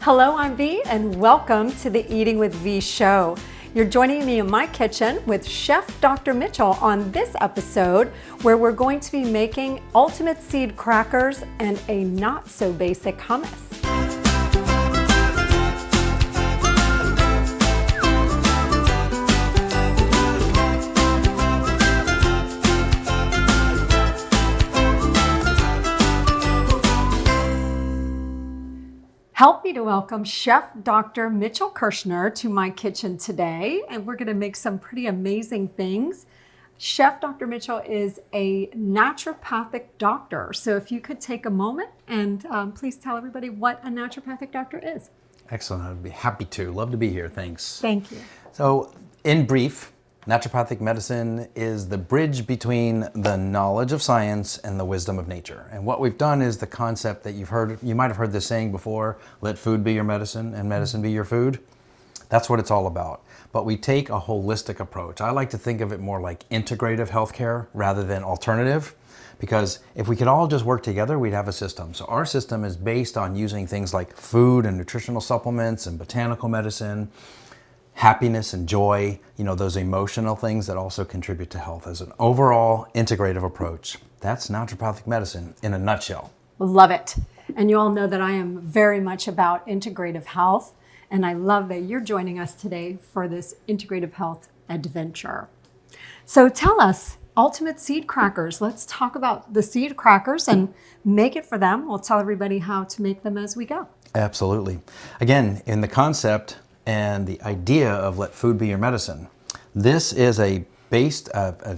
Hello, I'm V, and welcome to the Eating with V show. You're joining me in my kitchen with Chef Dr. Mitchell on this episode, where we're going to be making ultimate seed crackers and a not so basic hummus. Help me to welcome Chef Dr. Mitchell Kirschner to my kitchen today, and we're going to make some pretty amazing things. Chef Dr. Mitchell is a naturopathic doctor, so if you could take a moment and please tell everybody what a naturopathic doctor is. Excellent, I'd be happy to. Love to be here, thanks. Thank you. So, in brief, naturopathic medicine is the bridge between the knowledge of science and the wisdom of nature. And what we've done is the concept that you might have heard this saying before, let food be your medicine and medicine be your food. That's what it's all about. But we take a holistic approach. I like to think of it more like integrative healthcare rather than alternative, because if we could all just work together, we'd have a system. So our system is based on using things like food and nutritional supplements and botanical medicine, happiness and joy, those emotional things that also contribute to health as an overall integrative approach. That's naturopathic medicine in a nutshell. Love it. And you all know that I am very much about integrative health, and I love that you're joining us today for this integrative health adventure. So tell us, ultimate seed crackers. Let's talk about the seed crackers and make it for them. We'll tell everybody how to make them as we go. Absolutely. Again, in the concept and the idea of let food be your medicine. This is a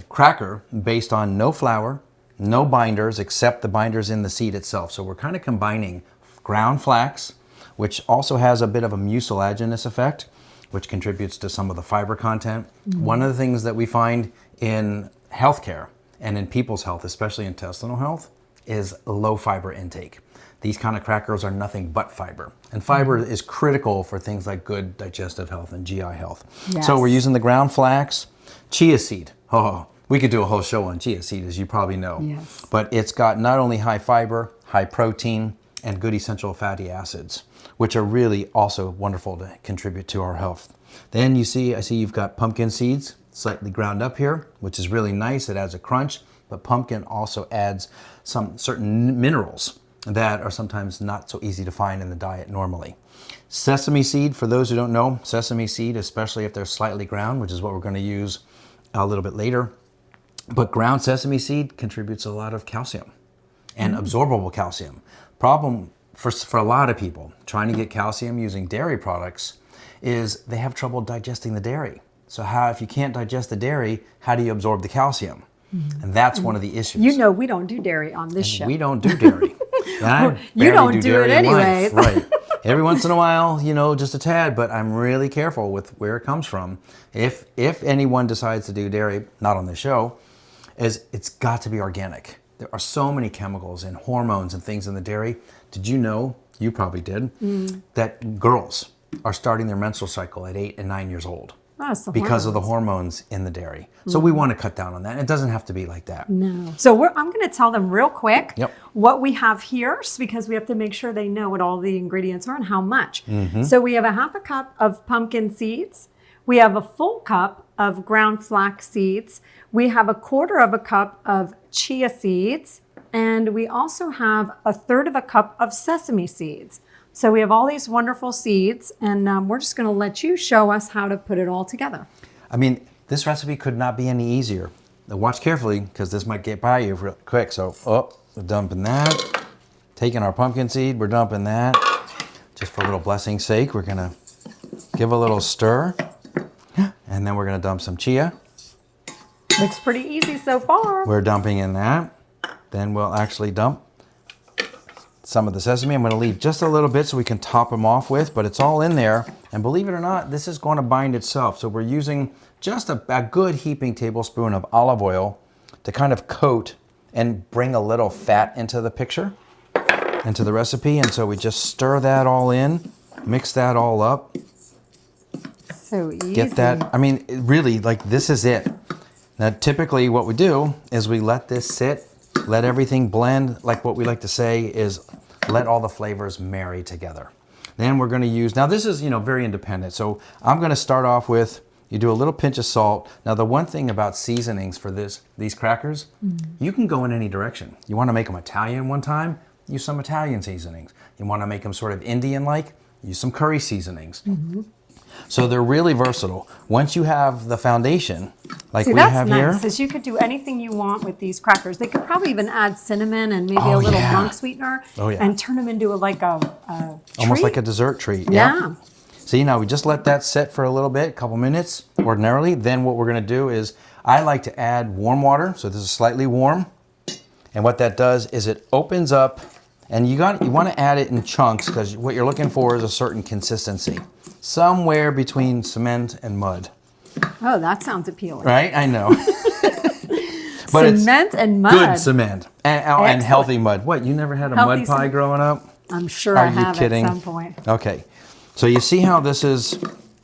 cracker based on no flour, no binders except the binders in the seed itself. So we're kind of combining ground flax, which also has a bit of a mucilaginous effect, which contributes to some of the fiber content. Mm-hmm. One of the things that we find in healthcare and in people's health, especially intestinal health, is low fiber intake. These kind of crackers are nothing but fiber. And fiber is critical for things like good digestive health and GI health. Yes. So we're using the ground flax, chia seed. Oh, we could do a whole show on chia seed, as you probably know. Yes. But it's got not only high fiber, high protein, and good essential fatty acids, which are really also wonderful to contribute to our health. Then I see you've got pumpkin seeds, slightly ground up here, which is really nice. It adds a crunch, but pumpkin also adds some certain minerals that are sometimes not so easy to find in the diet normally. Sesame seed, for those who don't know, sesame seed, especially if they're slightly ground, which is what we're going to use a little bit later, but ground sesame seed contributes a lot of calcium and absorbable calcium. Problem for a lot of people trying to get calcium using dairy products is they have trouble digesting the dairy. So if you can't digest the dairy, how do you absorb the calcium? And that's one of the issues. We don't do dairy on this show. We don't do dairy. You don't do it anyways. Right. Every once in a while, just a tad, but I'm really careful with where it comes from. If anyone decides to do dairy, not on the show, it's got to be organic. There are so many chemicals and hormones and things in the dairy. Did you know, you probably did, that girls are starting their menstrual cycle at 8 and 9 years old? Because of the hormones in the dairy. So we want to cut down on that. It doesn't have to be like that. No. So I'm going to tell them real quick what we have here, because we have to make sure they know what all the ingredients are and how much. Mm-hmm. So we have a half a cup of pumpkin seeds. We have a full cup of ground flax seeds. We have a quarter of a cup of chia seeds. And we also have a third of a cup of sesame seeds. So we have all these wonderful seeds, and we're just going to let you show us how to put it all together. I mean, this recipe could not be any easier. Now watch carefully, because this might get by you real quick. So, we're dumping that. Taking our pumpkin seed, we're dumping that. Just for a little blessing's sake, we're going to give a little stir. And then we're going to dump some chia. Looks pretty easy so far. We're dumping in that. Then we'll actually dump some of the sesame. I'm going to leave just a little bit so we can top them off with, but it's all in there. And believe it or not, this is going to bind itself. So we're using just a good heaping tablespoon of olive oil to kind of coat and bring a little fat into the picture, into the recipe. And so we just stir that all in, mix that all up. So easy. Get that, really, this is it. Now, typically what we do is we let this sit, let everything blend. Like what we like to say is let all the flavors marry together. Then we're going to use, now this is, very independent. So I'm going to start off with, you do a little pinch of salt. Now the one thing about seasonings for these crackers, you can go in any direction. You want to make them Italian one time, use some Italian seasonings. You want to make them sort of Indian-like, use some curry seasonings. So they're really versatile. Once you have the foundation, like we have here. That's nice, is you could do anything you want with these crackers. They could probably even add cinnamon and maybe a little monk sweetener and turn them into like a almost treat. like a dessert treat. Yeah. See, now we just let that sit for a little bit, a couple minutes ordinarily. Then what we're going to do is I like to add warm water. So this is slightly warm. And what that does is it opens up, and you want to add it in chunks because what you're looking for is a certain consistency. Somewhere between cement and mud. Oh, that sounds appealing. Right? I know. But cement and mud. Good cement. And healthy mud. What, you never had a mud pie growing up? I'm sure I have at some point. Okay. So you see how this is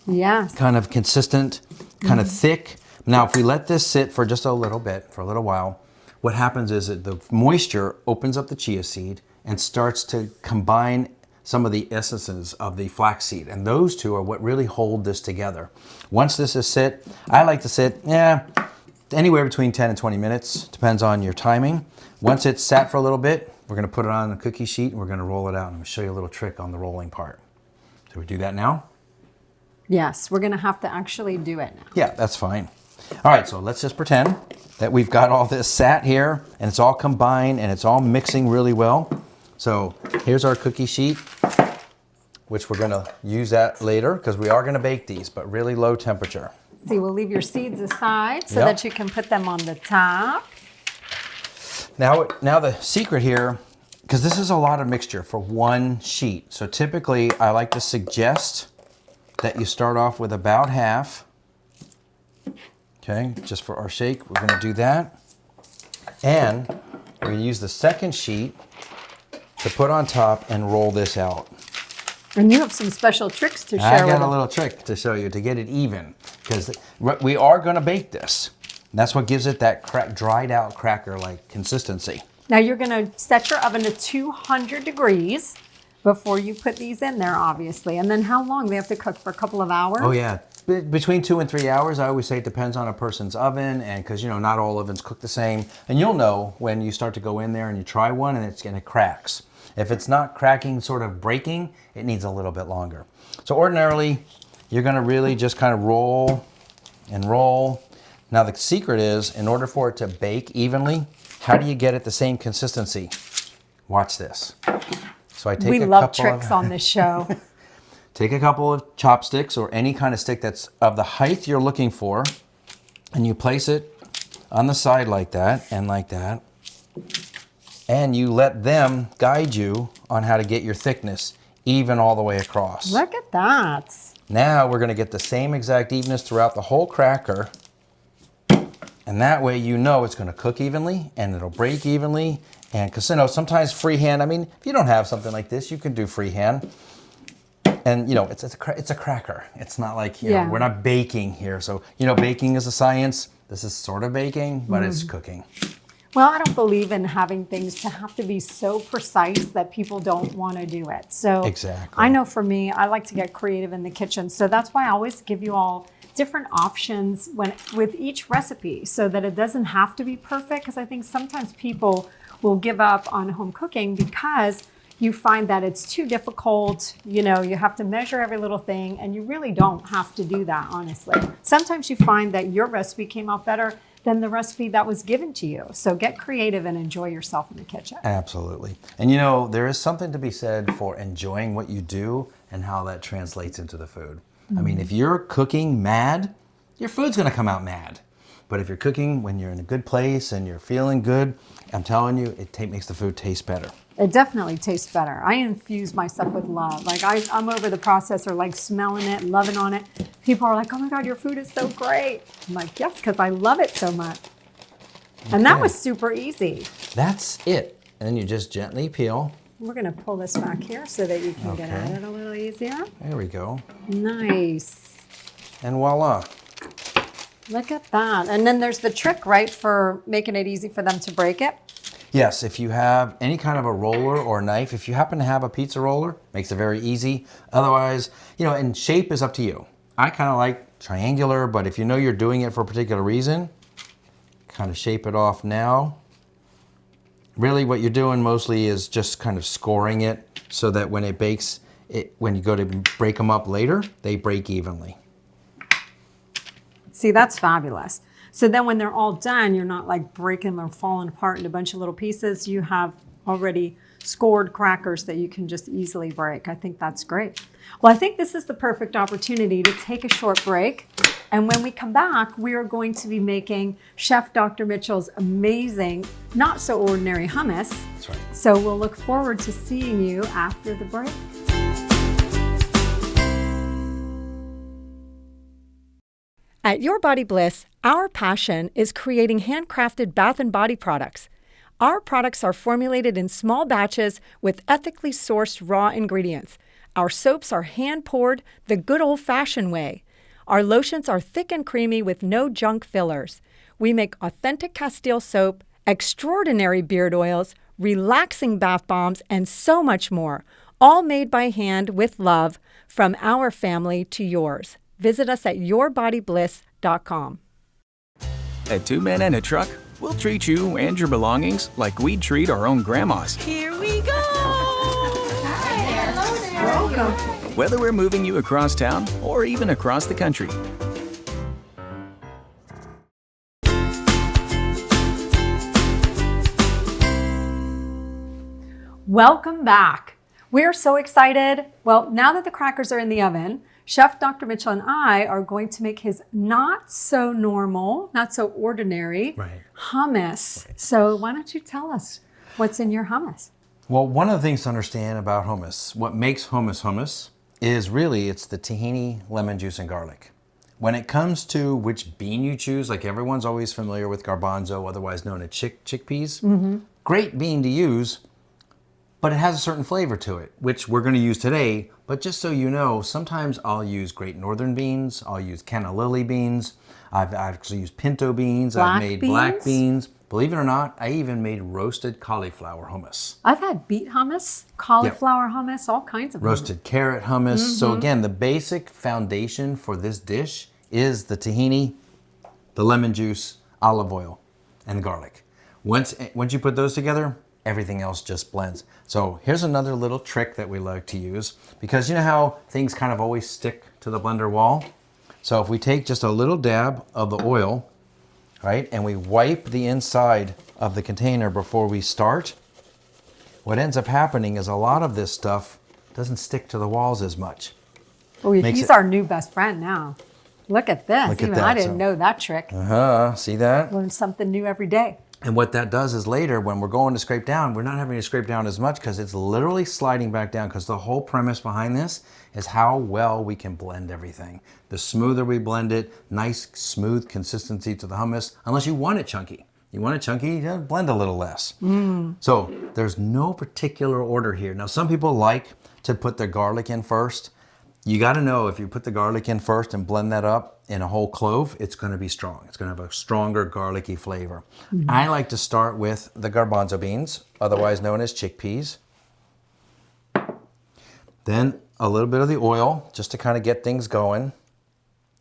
Yes. kind of consistent, kind of thick. Now, if we let this sit for just a little bit, for a little while, what happens is that the moisture opens up the chia seed and starts to combine some of the essences of the flaxseed. And those two are what really hold this together. Once this is sit, I like to sit, anywhere between 10 and 20 minutes, depends on your timing. Once it's sat for a little bit, we're gonna put it on a cookie sheet and we're gonna roll it out. And I'm gonna show you a little trick on the rolling part. So we do that now? Yes, we're gonna have to actually do it now. Yeah, that's fine. All right, so let's just pretend that we've got all this sat here and it's all combined and it's all mixing really well. So here's our cookie sheet, which we're gonna use that later because we are gonna bake these, but really low temperature. See, we'll leave your seeds aside so that you can put them on the top. Now the secret here, because this is a lot of mixture for one sheet. So typically I like to suggest that you start off with about half. Okay, just for our shake, we're gonna do that. And we're gonna use the second sheet to put on top and roll this out. And you have some special tricks to share I with got a them. little trick to show you to get it even, because we are gonna bake this. And that's what gives it that dried out cracker-like consistency. Now you're gonna set your oven to 200 degrees before you put these in there, obviously. And then how long? They have to cook for a couple of hours? Oh yeah, between 2 and 3 hours. I always say it depends on a person's oven, and because not all ovens cook the same. And you'll know when you start to go in there and you try one and it cracks. If it's not cracking, sort of breaking, it needs a little bit longer. So ordinarily, you're gonna really just kind of roll and roll. Now the secret is, in order for it to bake evenly, how do you get it the same consistency? Watch this. So I take We love tricks on this show. Take a couple of chopsticks or any kind of stick that's of the height you're looking for, and you place it on the side like that and like that. And you let them guide you on how to get your thickness even all the way across. Look at that. Now we're gonna get the same exact evenness throughout the whole cracker. And that way it's gonna cook evenly and it'll break evenly. And because sometimes freehand, if you don't have something like this, you can do freehand. And it's a cracker. It's not like, we're not baking here. So, baking is a science. This is sort of baking, but it's cooking. Well, I don't believe in having things to have to be so precise that people don't want to do it. So exactly. I know for me, I like to get creative in the kitchen. So that's why I always give you all different options with each recipe so that it doesn't have to be perfect. Because I think sometimes people will give up on home cooking because you find that it's too difficult. You have to measure every little thing, and you really don't have to do that, honestly. Sometimes you find that your recipe came out better than the recipe that was given to you. So get creative and enjoy yourself in the kitchen. Absolutely. And there is something to be said for enjoying what you do and how that translates into the food. If you're cooking mad, your food's gonna come out mad. But if you're cooking when you're in a good place and you're feeling good, I'm telling you, it makes the food taste better. It definitely tastes better. I infuse my stuff with love. Like I'm over the processor, like smelling it, loving on it. People are like, oh my God, your food is so great. I'm like, yes, because I love it so much. Okay. And that was super easy. That's it. And then you just gently peel. We're gonna pull this back here so that you can get at it a little easier. There we go. Nice. And voila. Look at that. And then there's the trick, right, for making it easy for them to break it? Yes, if you have any kind of a roller or knife, if you happen to have a pizza roller, makes it very easy. Otherwise, and shape is up to you. I kind of like triangular, but if you know you're doing it for a particular reason, kind of shape it off now. Really what you're doing mostly is just kind of scoring it so that when it bakes, when you go to break them up later, they break evenly. See, that's fabulous. So then when they're all done, you're not like breaking them or falling apart into a bunch of little pieces. You have already scored crackers that you can just easily break. I think that's great. Well, I think this is the perfect opportunity to take a short break. And when we come back, we are going to be making Chef Dr. Mitchell's amazing, not so ordinary hummus. That's right. So we'll look forward to seeing you after the break. At Your Body Bliss, our passion is creating handcrafted bath and body products. Our products are formulated in small batches with ethically sourced raw ingredients. Our soaps are hand-poured the good old-fashioned way. Our lotions are thick and creamy with no junk fillers. We make authentic Castile soap, extraordinary beard oils, relaxing bath bombs, and so much more, all made by hand with love from our family to yours. Visit us at yourbodybliss.com. At Two Men and a Truck, we'll treat you and your belongings like we'd treat our own grandmas. Here we go! Hello there. Welcome. Whether we're moving you across town or even across the country. Welcome back. We're so excited. Well, now that the crackers are in the oven, Chef Dr. Mitchell and I are going to make his not so normal, not so ordinary hummus. So why don't you tell us what's in your hummus? Well, one of the things to understand about hummus, what makes hummus is really it's the tahini, lemon juice, and garlic. When it comes to which bean you choose, like everyone's always familiar with garbanzo, otherwise known as chickpeas, great bean to use, but it has a certain flavor to it, which we're going to use today. But just so you know, sometimes I'll use Great Northern beans, I'll use Canna Lily beans, I've actually used pinto beans, I've made black beans. Believe it or not, I even made roasted cauliflower hummus. I've had beet hummus, cauliflower hummus, all kinds of roasted carrot hummus. So again, the basic foundation for this dish is the tahini, the lemon juice, olive oil, and garlic. Once you put those together, everything else just blends. So here's another little trick that we like to use, because you know how things kind of always stick to the blender wall? So if we take just a little dab of the oil, right, and we wipe the inside of the container before we start, what ends up happening is a lot of this stuff doesn't stick to the walls as much. Oh, he's our new best friend now. Look at this. Look at Even that. I didn't know that trick. See that? Learn something new every day. And what that does is later, when we're going to scrape down, we're not having to scrape down as much because it's literally sliding back down, because the whole premise behind this is how well we can blend everything. The smoother we blend it, nice, smooth consistency to the hummus, unless you want it chunky. You want it chunky, blend a little less. So there's no particular order here. Now, some people like to put their garlic in first. You got to know, if you put the garlic in first and blend that up in a whole clove, it's going to be strong. It's going to have a stronger garlicky flavor. I like to start with the garbanzo beans, otherwise known as chickpeas. Then a little bit of the oil, just to kind of get things going.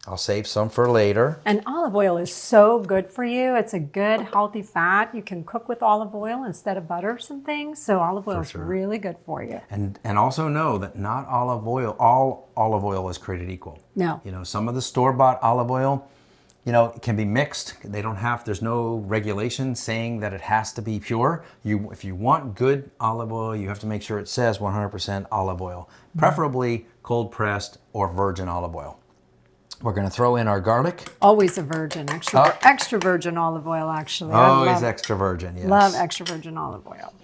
I'll save some for later. And olive oil is so good for you. It's a good, healthy fat. You can cook with olive oil instead of butters and things. So olive oil is really good for you. And also know that not all olive oil is created equal. No. You know, some of the store-bought olive oil, it can be mixed. There's no regulation saying that it has to be pure. If you want good olive oil, you have to make sure it says 100% olive oil, preferably cold pressed or virgin olive oil. We're going to throw in our garlic. Always a virgin, extra virgin olive oil, actually. Always extra virgin, yes. Love extra virgin olive oil.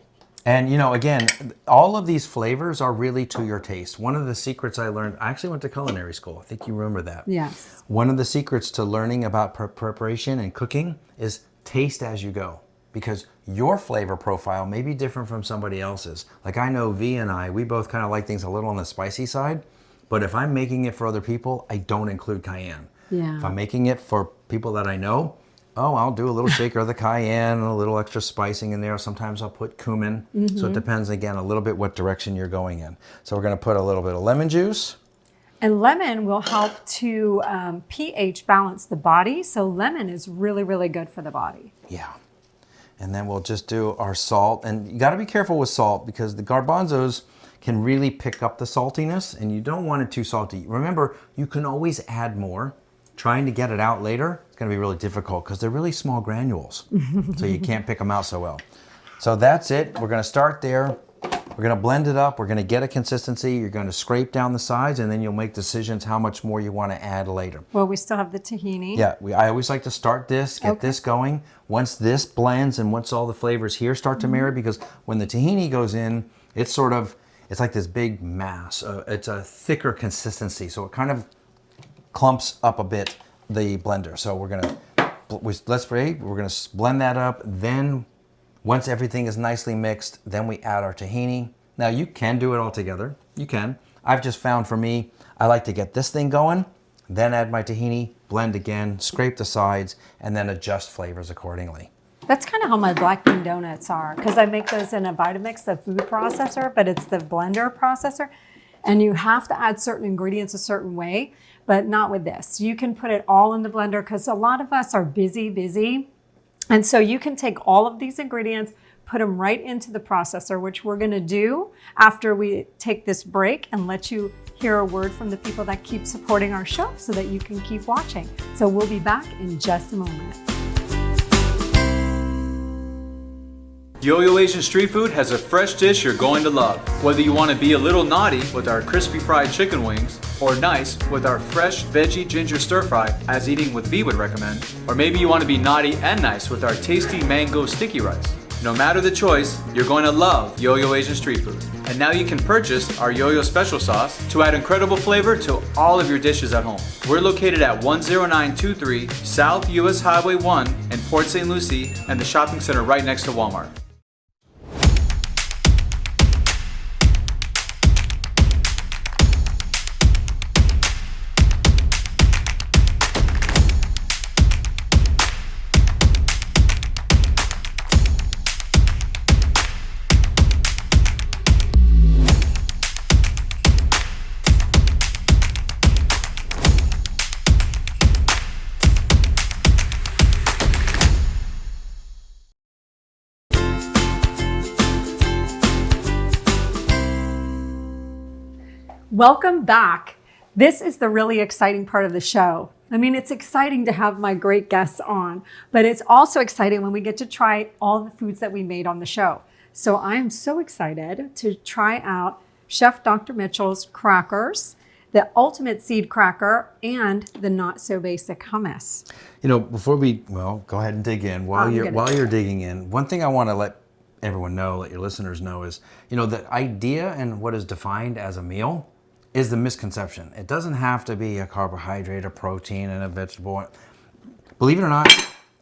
And again, all of these flavors are really to your taste. One of the secrets I learned, I actually went to culinary school. I think you remember that. Yes. One of the secrets to learning about preparation and cooking is taste as you go, because your flavor profile may be different from somebody else's. Like I know V and I, we both kind of like things a little on the spicy side. But if I'm making it for other people, I don't include cayenne. Yeah. If I'm making it for people that I know, Oh, I'll do a little shaker of the cayenne, a little extra spicing in there. Sometimes I'll put cumin. So it depends, again, a little bit what direction you're going in. So we're going to put a little bit of lemon juice. And lemon will help to pH balance the body. So lemon is really, really good for the body. Yeah. And then we'll just do our salt. And you got to be careful with salt because the garbanzos can really pick up the saltiness and you don't want it too salty. Remember, you can always add more. Trying to get it out later, it's going to be really difficult because they're really small granules. So you can't pick them out so well. So that's it. We're going to start there. We're going to blend it up. We're going to get a consistency. You're going to scrape down the sides and then you'll make decisions how much more you want to add later. Well, we still have the tahini. Yeah, I always like to start this, get this going. Once this blends and once all the flavors here start to marry, because when the tahini goes in, it's like this big mass. It's a thicker consistency. So it kind of clumps up a bit the blender. So we're gonna blend that up. Then once everything is nicely mixed, then we add our tahini. Now you can do it all together. You can. I've just found for me, I like to get this thing going, then add my tahini, blend again, scrape the sides, and then adjust flavors accordingly. That's kind of how my black bean donuts are, because I make those in a Vitamix, the food processor, but it's the blender processor. And you have to add certain ingredients a certain way, but not with this. You can put it all in the blender because a lot of us are busy. And so you can take all of these ingredients, put them right into the processor, which we're gonna do after we take this break and let you hear a word from the people that keep supporting our show so that you can keep watching. So we'll be back in just a moment. Yo-Yo Asian Street Food has a fresh dish you're going to love. Whether you want to be a little naughty with our crispy fried chicken wings, or nice with our fresh veggie ginger stir fry, as eating with V would recommend, or maybe you want to be naughty and nice with our tasty mango sticky rice. No matter the choice, you're going to love Yo-Yo Asian Street Food. And now you can purchase our Yo-Yo Special Sauce to add incredible flavor to all of your dishes at home. We're located at 10923 South US Highway 1 in Port St. Lucie and the shopping center right next to Walmart. Welcome back. This is the really exciting part of the show. I mean, it's exciting to have my great guests on, but it's also exciting when we get to try all the foods that we made on the show. So I am so excited to try out Chef Dr. Mitchell's crackers, the ultimate seed cracker, and the not so basic hummus. You know, before go ahead and dig in. While you're digging in, one thing I want to let everyone know, let your listeners know is, you know, the idea and what is defined as a meal is the misconception. It doesn't have to be a carbohydrate, a protein, and a vegetable. Believe it or not,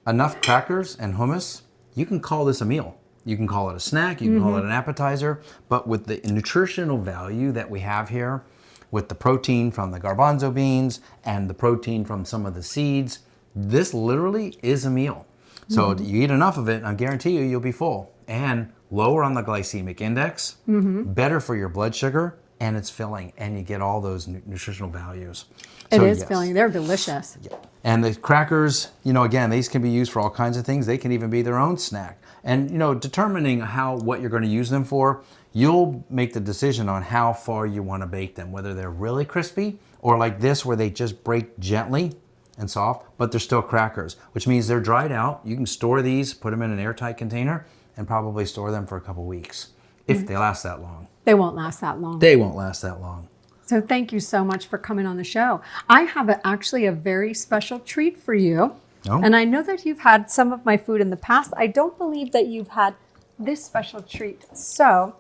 enough crackers and hummus, you can call this a meal. You can call it a snack, you can call it an appetizer, but with the nutritional value that we have here, with the protein from the garbanzo beans and the protein from some of the seeds, this literally is a meal. So you eat enough of it, I guarantee you'll be full. And lower on the glycemic index, better for your blood sugar, and it's filling, and you get all those nutritional values. It is filling. They're delicious. Yeah. And the crackers, you know, again, these can be used for all kinds of things. They can even be their own snack. And, you know, determining what you're going to use them for, you'll make the decision on how far you want to bake them, whether they're really crispy or like this where they just break gently and soft, but they're still crackers, which means they're dried out. You can store these, put them in an airtight container, and probably store them for a couple weeks if they last that long. They won't last that long. They won't last that long. So thank you so much for coming on the show. I have actually a very special treat for you. Oh. And I know that you've had some of my food in the past. I don't believe that you've had this special treat. So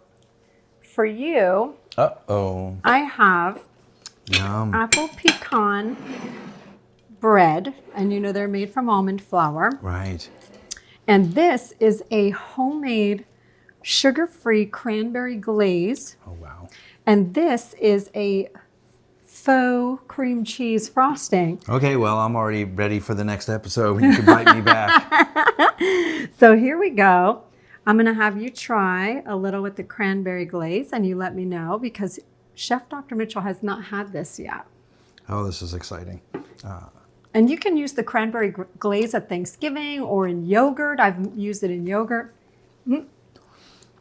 for you, I have Yum. apple pecan bread. And you know they're made from almond flour. Right. And this is a homemade sugar-free cranberry glaze. Oh, wow. And this is a faux cream cheese frosting. Okay, well, I'm already ready for the next episode when you can bite me back. So here we go. I'm going to have you try a little with the cranberry glaze, and you let me know, because Chef Dr. Mitchell has not had this yet. Oh, this is exciting. And you can use the cranberry glaze at Thanksgiving or in yogurt. I've used it in yogurt.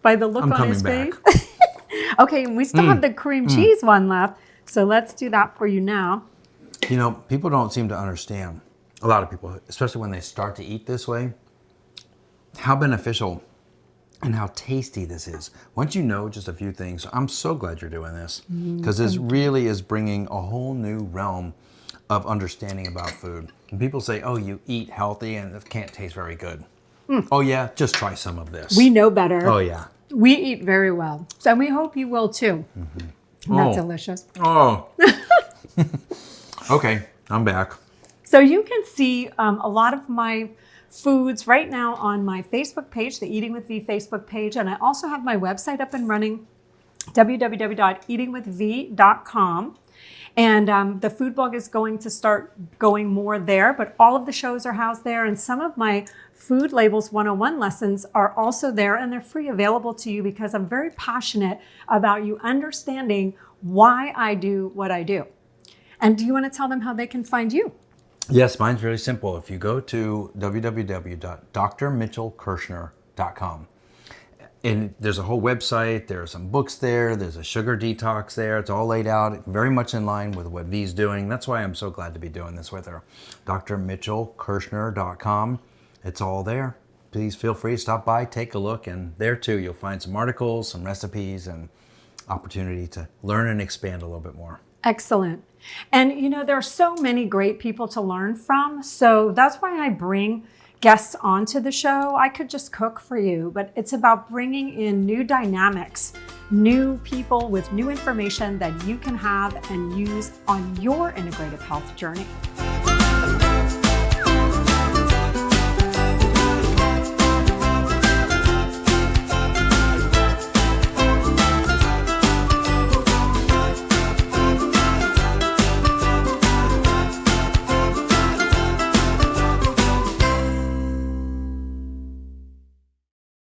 By the look on his face. Okay, and we still have the cream cheese one left. So let's do that for you now. You know, people don't seem to understand, a lot of people, especially when they start to eat this way, how beneficial and how tasty this is. Once you know just a few things, I'm so glad you're doing this, because this really is bringing a whole new realm of understanding about food. And people say, oh, you eat healthy and it can't taste very good. Oh yeah, just try some of this. We know better. Oh yeah. We eat very well. So we hope you will too. Isn't that delicious? Oh. Okay, I'm back. So you can see a lot of my foods right now on my Facebook page, the Eating with V Facebook page. And I also have my website up and running, www.eatingwithv.com. And the food blog is going to start going more there, but all of the shows are housed there. And some of my Food Labels 101 lessons are also there, and they're free, available to you, because I'm very passionate about you understanding why I do what I do. And do you want to tell them how they can find you? Yes, mine's really simple. If you go to www.drmitchellkirschner.com, and there's a whole website, there are some books there, there's a sugar detox there. It's all laid out very much in line with what V's doing. That's why I'm so glad to be doing this with her. drmitchellkirschner.com. It's all there. Please feel free to stop by, take a look, and there too you'll find some articles, some recipes, and opportunity to learn and expand a little bit more. Excellent. And you know, there are so many great people to learn from. So that's why I bring guests onto the show. I could just cook for you, but it's about bringing in new dynamics, new people with new information that you can have and use on your integrative health journey.